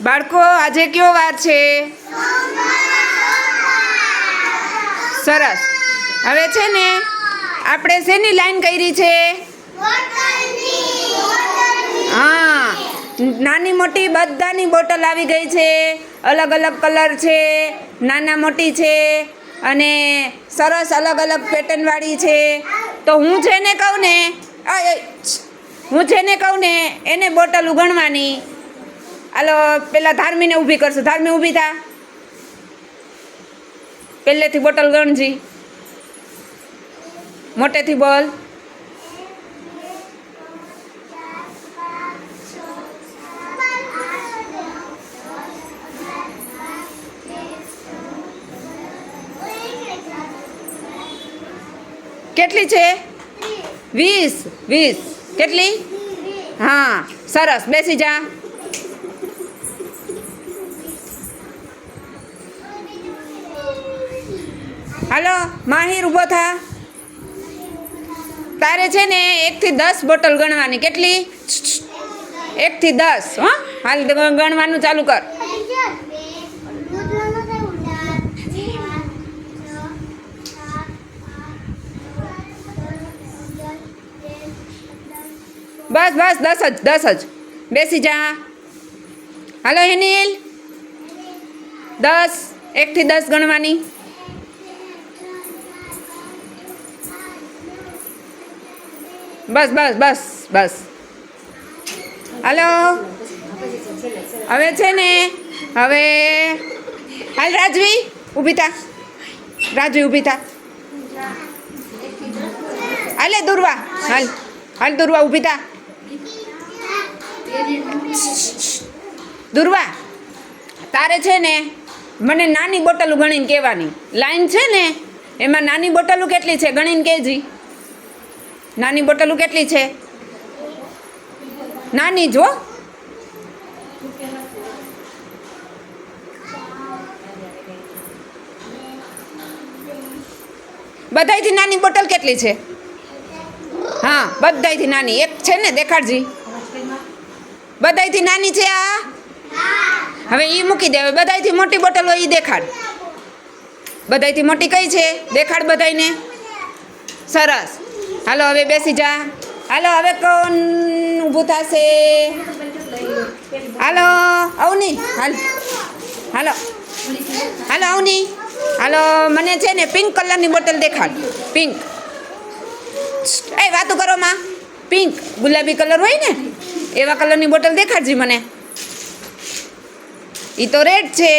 બાળકો આજે કયો વાર છે? સરસ. હવે છે ને આપણે શેની લાઈન કરી છે? હા, નાની મોટી બધાની બોટલ આવી ગઈ છે. અલગ અલગ કલર છે, નાના મોટી છે અને સરસ અલગ અલગ પેટર્નવાળી છે. તો હું જેને કહું ને એને બોટલ ઉગણવાની. હાલો, પેલા ધાર્મીને ઊભી કરશું. ધાર્મી ઊભી થા. પહેલેથી બોટલ ગણજી. મોટેથી બોલ. કેટલી છે? 20. 20 કેટલી? હા, સરસ. બેસી જા. હાલો, માહિર ઊભો થા. તારે છે ને 1 થી 10 બોટલ ગણવાની. કેટલી? 1 થી 10. હો, હાલ ગણવાનું ચાલુ કર. બસ 10 જ. બેસી જા. હાલો હેનિલ, 10. 1 થી 10 ગણવાની. બસ. હાલો, હવે છે ને હાલ રાજવી ઊભી થા. ઊભી થા. હાલે દુર્વા, હાલ દુર્વા ઊભી થા. દુર્વા, તારે છે ને મને નાની બોટલો ગણીને કહેવાની. લાઈન છે ને એમાં નાની બોટલો કેટલી છે ગણીને કહેજી. નાની બોટલો કેટલી છે? નાની જો. બધાયથી નાની બોટલ કેટલી છે? હા, બધાયથી નાની એક છે ને, દેખાડજી. બધાયથી નાની છે આ? હવે એ મૂકી દે. હવે બધાયથી મોટી બોટલ હોય એ દેખાડ. બધાયથી મોટી કઈ છે? દેખાડ બધાયને. સરસ. હાલો, હવે બેસી જા. હાલો, હવે કોણ ઊભું થશે? હાલો અવની, હાલો અવની. હાલો, મને છે ને પિંક કલરની બોટલ દેખાડ. પિંક. વાતું કરો માં. પિંક ગુલાબી કલર હોય ને એવા કલરની બોટલ દેખાડજી મને. એ તો રેડ છે.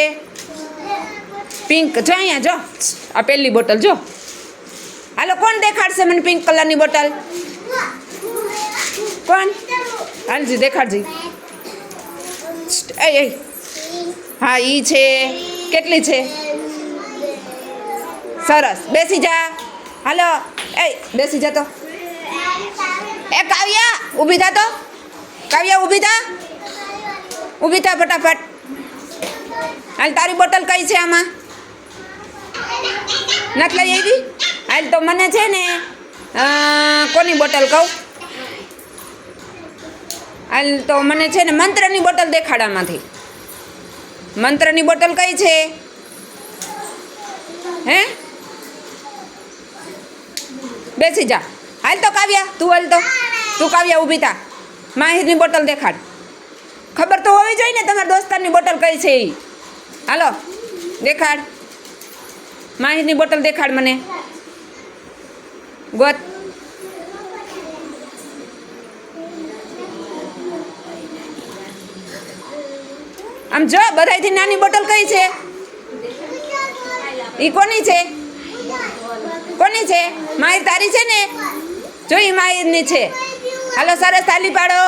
પિંક જો અહીંયા જો. આ પહેલી બોટલ જો. હાલો, કોણ દેખાડશે મને પિંક કલરની બોટલ? કોણ? હાલજી દેખાડજી. હા, ઈ છે. કેટલી છે? સરસ. બેસી જા. હાલો, બેસી જા. તો કાવ્યા ઊભી થા. તો કાવ્યા ઊભી થા ફટાફટ. હાલ, તારી બોટલ કઈ છે આમાં? નથી લઈ આવી? હાલ, તો મને છે ને કોની બોટલ કહું? હાલ, તો મને છે ને મંત્રની બોટલ દેખાડામાંથી. મંત્રની બોટલ કઈ છે? હે, બેસી જા. હાલ તો કાવ્યા, તું કાવ્યા ઊભી થા. માહિરની બોટલ દેખાડ. ખબર તો હોવી જોઈએ ને તમારા દોસ્તારની બોટલ કઈ છે એ. હાલો, દેખાડ. માહિરની બોટલ દેખાડ મને. ગોત. આમ જો, બધાયથી નાની બોટલ કઈ છે? ઈ કોની છે? માહિર તારી છે ને? જો ઈ માહિરની છે. હાલો, સરસ. તાલી પાડો.